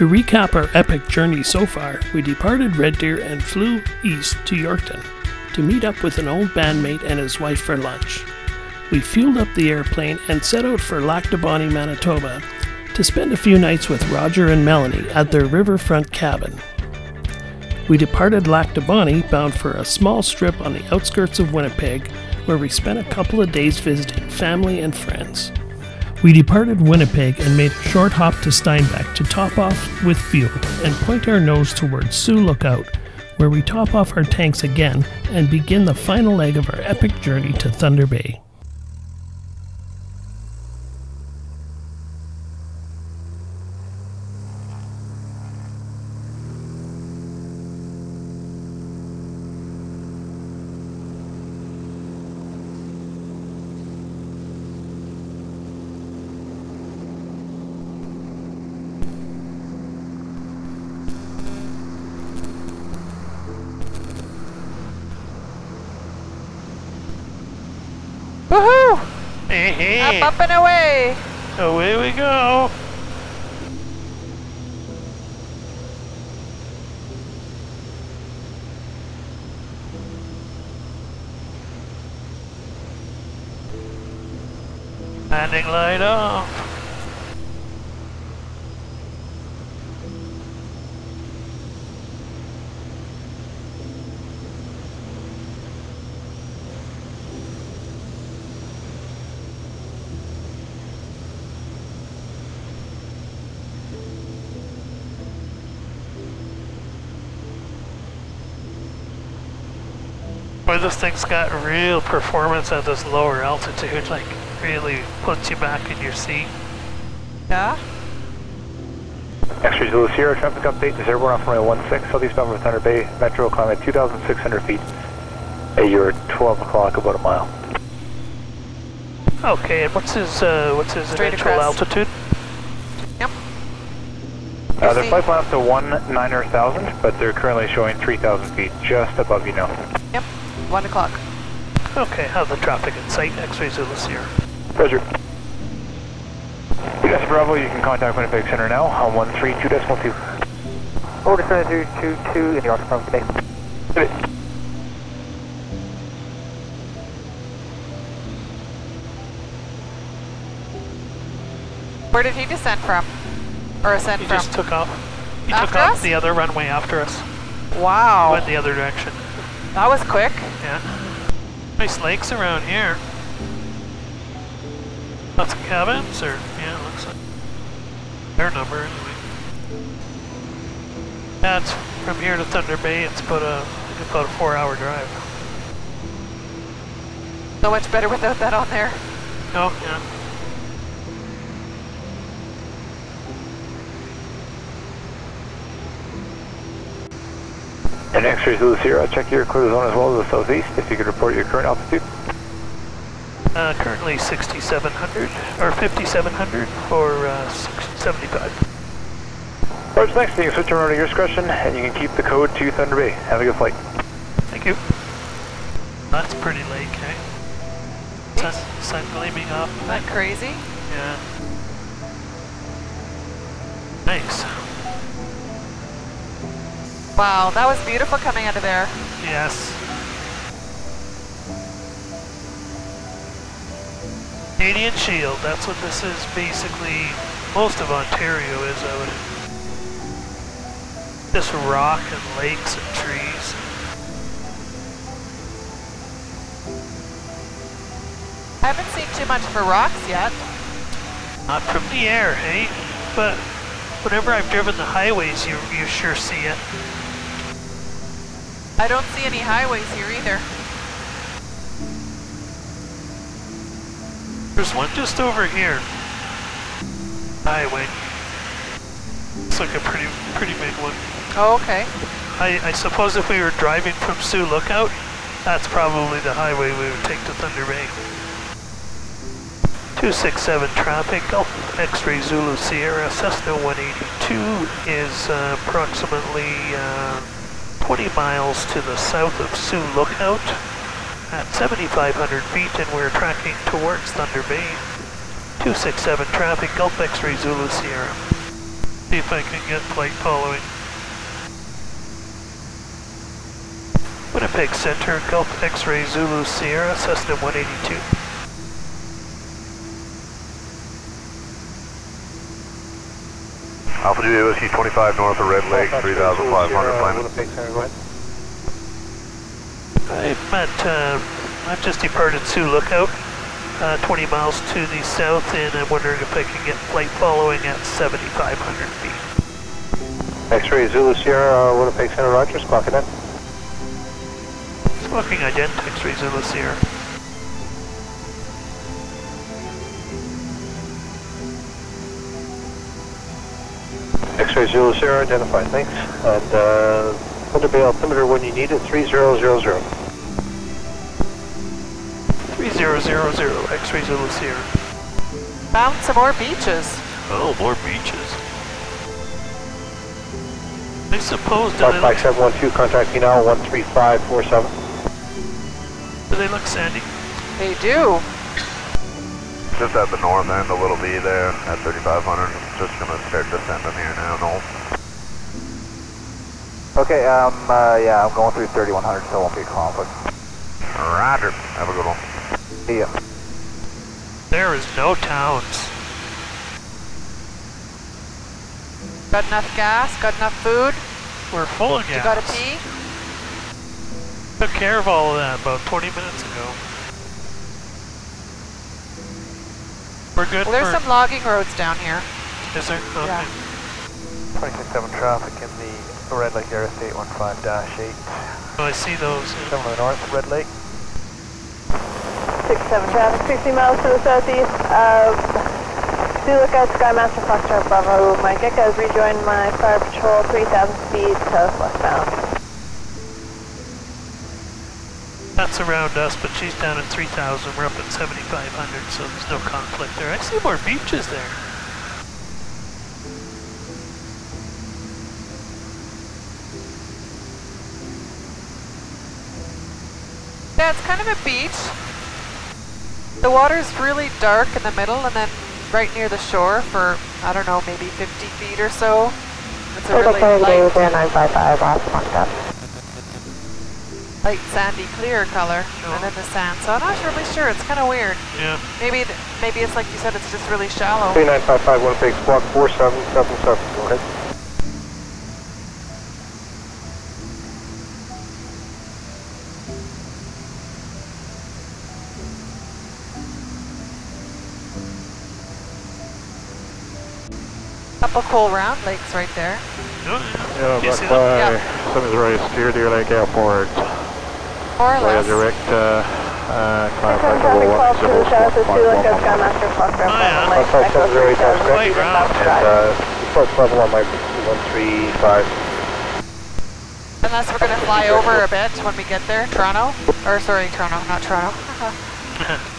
To recap our epic journey so far, we departed Red Deer and flew east to Yorkton to meet up with an old bandmate and his wife for lunch. We fueled up the airplane and set out for Lac du Bonnet, Manitoba to spend a few nights with Roger and Melanie at their riverfront cabin. We departed Lac du Bonnet bound for a small strip on the outskirts of Winnipeg where we spent a couple of days visiting family and friends. We departed Winnipeg and made a short hop to Steinbach to top off with fuel and point our nose towards Sioux Lookout, where we top off our tanks again and begin the final leg of our epic journey to Thunder Bay. Woohoo! Hey, hey. Up and away! Away we go! Landing light off. Boy, this thing's got real performance at this lower altitude, like really puts you back in your seat. Yeah? X-ray Zulu Sierra, traffic update to airborne off runway 16, southeast bound for Thunder Bay, Metro, climb at 2,600 feet. You're 12 o'clock, about a mile. Okay, and what's his Straight eventual across. altitude? Yep. Their flight plan up to 1,900,000, but they're currently showing 3,000 feet, just above you now. Yep. 1 o'clock. Okay, have the traffic in sight, X-ray Zulu Sierra. Roger. US Bravo, you can contact Winnipeg Center now on 132.2. Order 7322 in the office from today. Where did he descend from? Or ascend He from? just took off. He After took off us? the other runway after us. Wow. Went the other direction. That was quick. Yeah. Nice lakes around here. Lots of cabins, or yeah, looks like their number anyway. Yeah, it's from here to Thunder Bay. It's about a 4-hour drive. So much better without that on there. Oh yeah. And X-ray Zulu Sierra, check your clear zone as well as the southeast. If you could report your current altitude. Currently 6,700 or 5,700 for 75. Roger, thanks. You can switch around to your discretion, and you can keep the code to Thunder Bay. Have a good flight. Thank you. That's pretty lake, eh? Sun gleaming off. Isn't that crazy? Yeah. Nice. Wow, that was beautiful coming out of there. Yes. Canadian Shield, that's what this is basically. Most of Ontario is out. Just rock and lakes and trees. I haven't seen too much for rocks yet. Not from the air, hey? But whenever I've driven the highways, you sure see it. I don't see any highways here either. There's one just over here. Highway. It's like a pretty big one. Oh, okay. I suppose if we were driving from Sioux Lookout, that's probably the highway we would take to Thunder Bay. 267 traffic, X-ray Zulu Sierra, Cessna 182 is approximately 20 miles to the south of Sioux Lookout at 7,500 feet, and we're tracking towards Thunder Bay. 267 traffic, Gulf X-ray Zulu Sierra. See if I can get flight following. Winnipeg Center, Gulf X-Ray Zulu Sierra, Cessna 182. Alpha Julia Whiskey 25 north of Red Lake, 3,500 climbing. Winnipeg Center, go ahead. I've just departed Sioux Lookout, 20 miles to the south, and I'm wondering if I can get flight following at 7,500 feet. X-Ray Zulu Sierra, Winnipeg Center, roger, squawking in. Squawking ident, X-Ray Zulu Sierra. X-Ray Zulu Sierra, identified, thanks. And Thunder Bay altimeter when you need it, 3000. 3000, X-Ray Zulu Sierra. Found some more beaches. Oh, more beaches. I suppose, do South 5712, contact me now, 13547. they look sandy? They do. Just at the north end, a little V there at 3,500. Just gonna start descending here now, Noel. Okay, yeah, I'm going through 3100, so it won't be a conflict. Roger. Have a good one. See ya. There is no towns. Got enough gas? Got enough food? We're full of gas. You gotta pee? Took care of all of that about 20 minutes ago. We're good. Well, there's some logging roads down here. Is there? Okay. Yeah. 2067 traffic in the Red Lake area, 815-8. Oh, I see those. Yeah. 7 to the north, Red Lake. 67 traffic, 60 miles to the southeast of Sioux Lookout, Skymaster Foxtrot Bravo. Mike Echo has rejoined my fire patrol, 3,000 speed, southwestbound. That's around us, but she's down at 3,000. We're up at 7,500, so there's no conflict there. I see more beaches there. Yeah, it's kind of a beach. The water's really dark in the middle and then right near the shore for, I don't know, maybe 50 feet or so. It's a really light, 955, last one stop. light sandy clear color and then the sand. So I'm not really sure. It's kind of weird. Yeah. Maybe it's like you said, it's just really shallow. 3955, Winnipeg, squawk 4777, go ahead. Couple cool round lakes right there. Oh, Yeah, you see back them? by Simmons Road, Steer Deer Lake Airport. More or Via less. direct, climb Traffic level 1, calls to the south of Sioux Lookout, 0.1. Skymaster Foxtrot Oh, yeah. Bravo. Mike Echo 3,000 Quite speed, round. south Report level on my 135. Unless we're going to fly over a bit when we get there. Toronto? Or sorry, Toronto, not Toronto.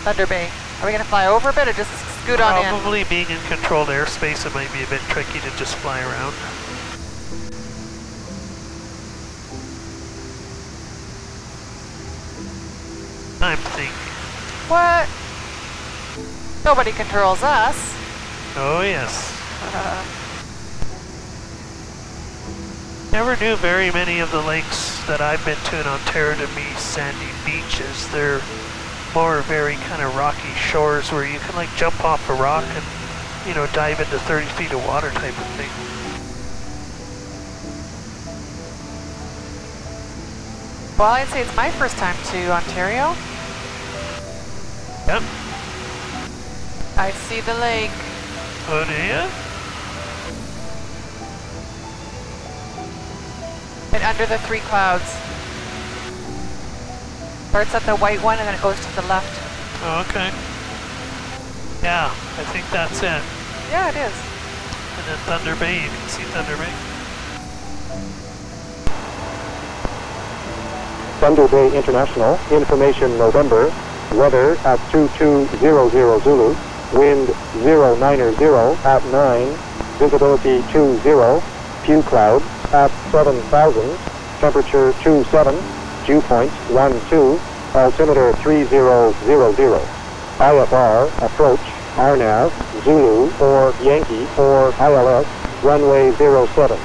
Thunder Bay. Are we going to fly over a bit or just scoot on in? Probably being in controlled airspace, it might be a bit tricky to just fly around. I'm thinking. What? Nobody controls us. Oh, yes. Never knew very many of the lakes that I've been to in Ontario to be sandy beaches. They're more very kind of rocky shores where you can like jump off a rock and, you know, dive into 30 feet of water type of thing. Well, I'd say it's my first time to Ontario. Yep. I see the lake. Oh, do you? And under the three clouds. Starts at the white one and then it goes to the left. Oh, okay. Yeah, I think that's it. Yeah, it is. And then Thunder Bay, you can see Thunder Bay. Thunder Bay International, information November, weather at 2200 Zulu, wind 090 at 9, visibility 20, few clouds at 7,000, temperature 27, dew point 12, altimeter 3000, IFR, approach, RNAV, Zulu or Yankee or ILS runway 07.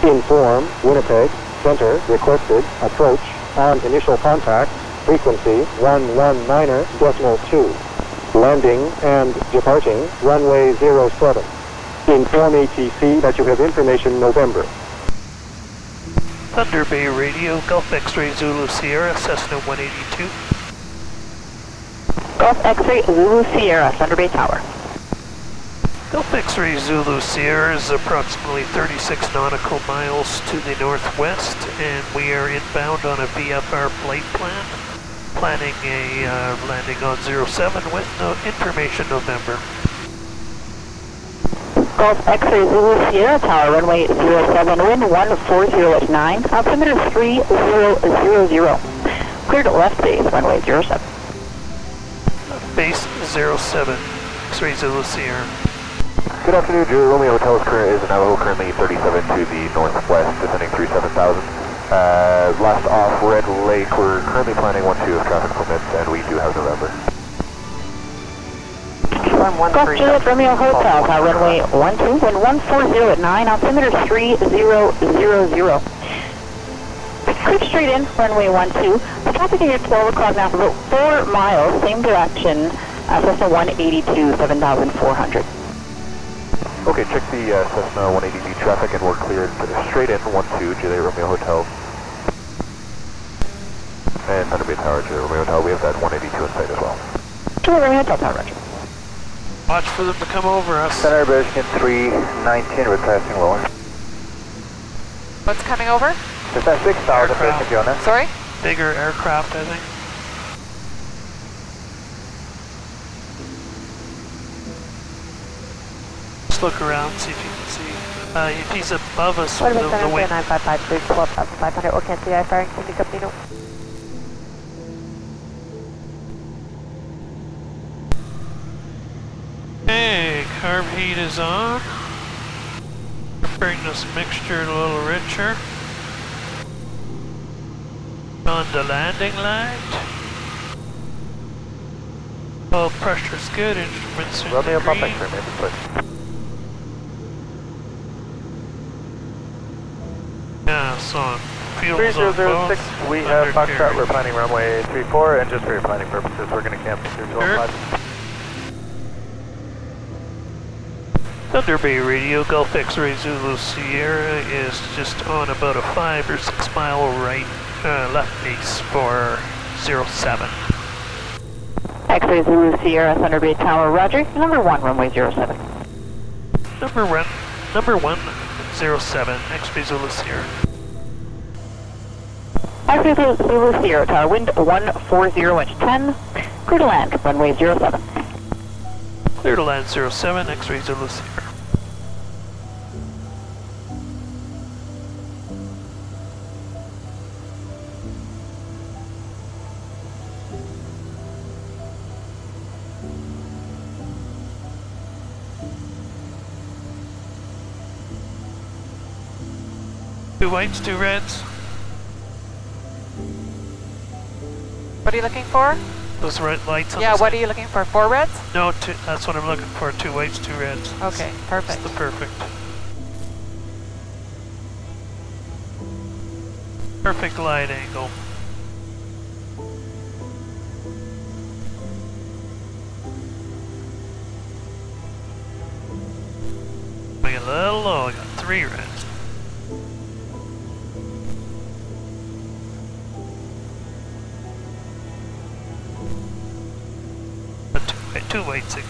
Inform Winnipeg, center, requested, approach, on initial contact, frequency 119.2. Landing and departing, runway 07. Inform ATC that you have information November. Thunder Bay Radio, Gulf X-Ray Zulu Sierra, Cessna 182. Gulf X-Ray Zulu Sierra, Thunder Bay Tower. Gulf X-Ray Zulu Sierra is approximately 36 nautical miles to the northwest, and we are inbound on a VFR flight plan, planning a landing on 07 with no information November. Gulf X-Ray Zulu Sierra Tower, runway 07, wind 140 at 9, altimeter 3000. Cleared at left base, runway 07. Base 07, X-Ray Zulu Sierra. Good afternoon, Julie Romeo Hotel is Navajo, currently 37 to the northwest, descending through 7,000. Last off Red Lake, we're currently planning 1-2 if traffic permits, and we do have November. Gulf Juliet Romeo Hotel, runway 12, wind 140 at 9, altimeter 3000. Creep straight in, runway 12. The traffic here at 12 o'clock now for about 4 miles, same direction, Cessna 182, 7,400. Okay, check the Cessna 180G traffic, and we're cleared straight in, 12, Juliet Romeo Hotel. And Thunder Bay Tower, Juliet Romeo Hotel, we have that 182 in sight as well. Juliet Romeo Hotel, Tower, roger. Watch for them to come over us. Center Michigan 319, we're passing lower. What's coming over? Is that 6,000, Michigan Fiona? Sorry? Bigger aircraft, I think. Just look around, see if you can see. If he's above us, the wind. 955, please pull up 500, or can't see I firing, can you company no? Hey, carb heat is on. Bring this mixture a little richer. On the landing light. Oil pressure's good, instruments in Romeo the Pop green. X-ray, maybe please. Yeah, so fuel's on 3006, both. we have Foxtrot, Undercarriage. we're planning runway 34, and just for your planning purposes, we're going to camp through 12 Thunder Bay Radio, Gulf X-Ray Zulu Sierra is just on about a 5 or 6 mile left base for 07. X-Ray Zulu Sierra, Thunder Bay Tower, roger. Number 1, runway 07. Number 107, X-Ray Zulu Sierra. X-Ray Zulu Sierra Tower, wind 140 at 10, clear to land, runway 07. Clear to land 07, X-Ray Zulu Sierra. Two whites, two reds. What are you looking for? Those red lights on Yeah, the what side. are you looking for? 4 reds? No, that's what I'm looking for. Two whites, two reds. Okay, perfect. That's the perfect. Perfect light angle. Going a little low, I got 3 reds. Two whites again.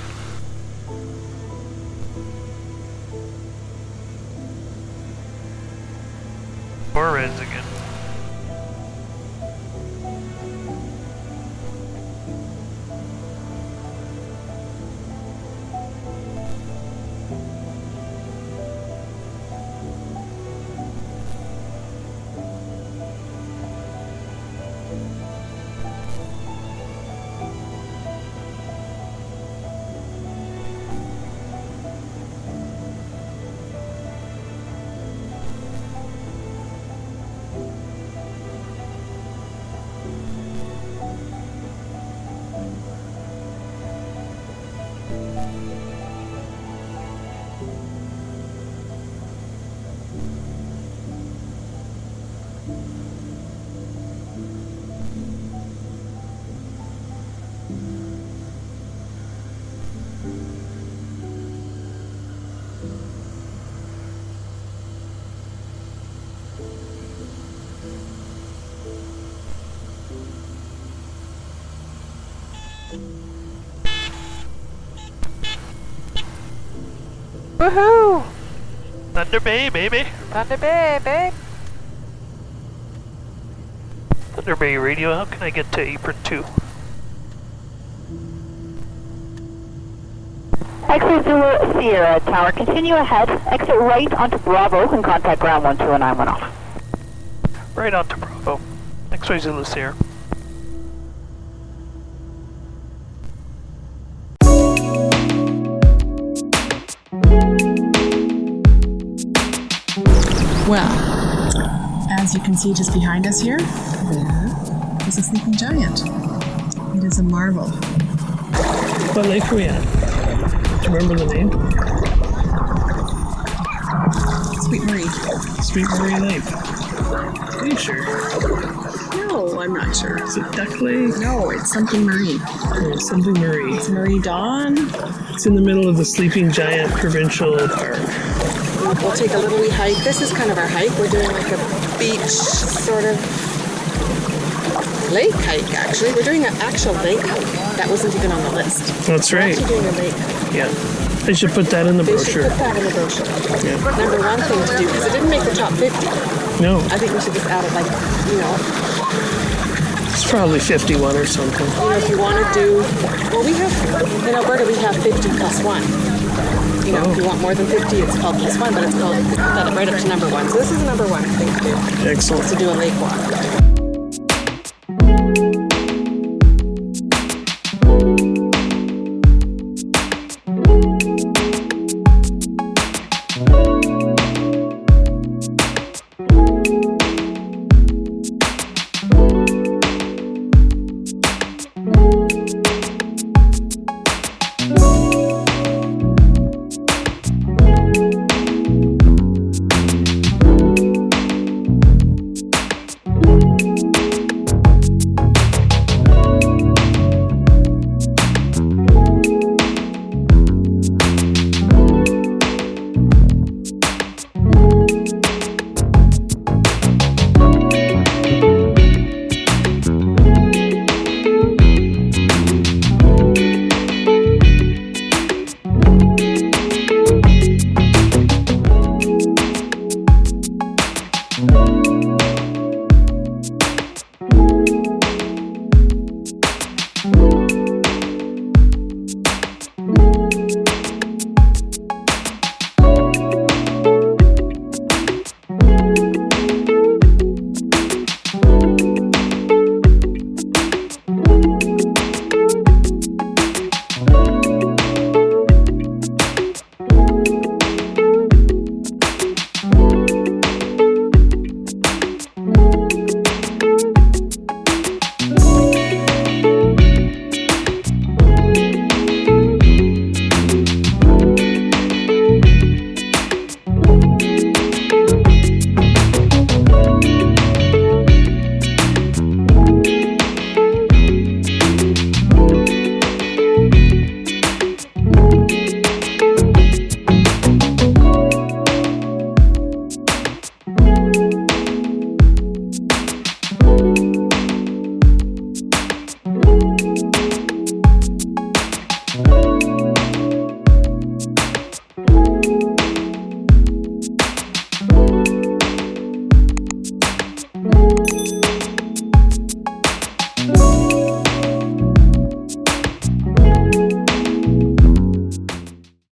Four reds again. Woohoo! Thunder Bay, baby. Thunder Bay, babe. Thunder Bay radio, how can I get to apron 2? X-ray Zulu Sierra Tower, continue ahead, exit right onto Bravo and contact ground 12 and 91 off. Right on to Bravo. X-ray Zulu Sierra. Well, as you can see just behind us here, there is a sleeping giant. It is a marvel. What lake are we at? Do you remember the name? Sweet Marie. Sweet Marie Lake. Are you sure? No, I'm not sure. Is it Duck Lake? No, it's something Marie. Oh, something Marie. It's Marie Dawn. It's in the middle of the Sleeping Giant Provincial Park. We'll take a little wee hike. This is kind of our hike. We're doing like a beach sort of lake hike, actually. We're doing an actual lake hike. That wasn't even on the list. That's right. We're actually doing a lake hike. Yeah. They should put that in the They brochure. should put that in the brochure. Yeah. Number one thing to do, because it didn't make the top 50. No. I think we should just add it like, It's probably 51 or something. if you want to do, well, we have, in Alberta, we have 50 plus 1. If you want more than 50, it's called plus 1, but it's called, put that right up to number 1. So this is number 1 thing to do. Excellent. To do a lake walk.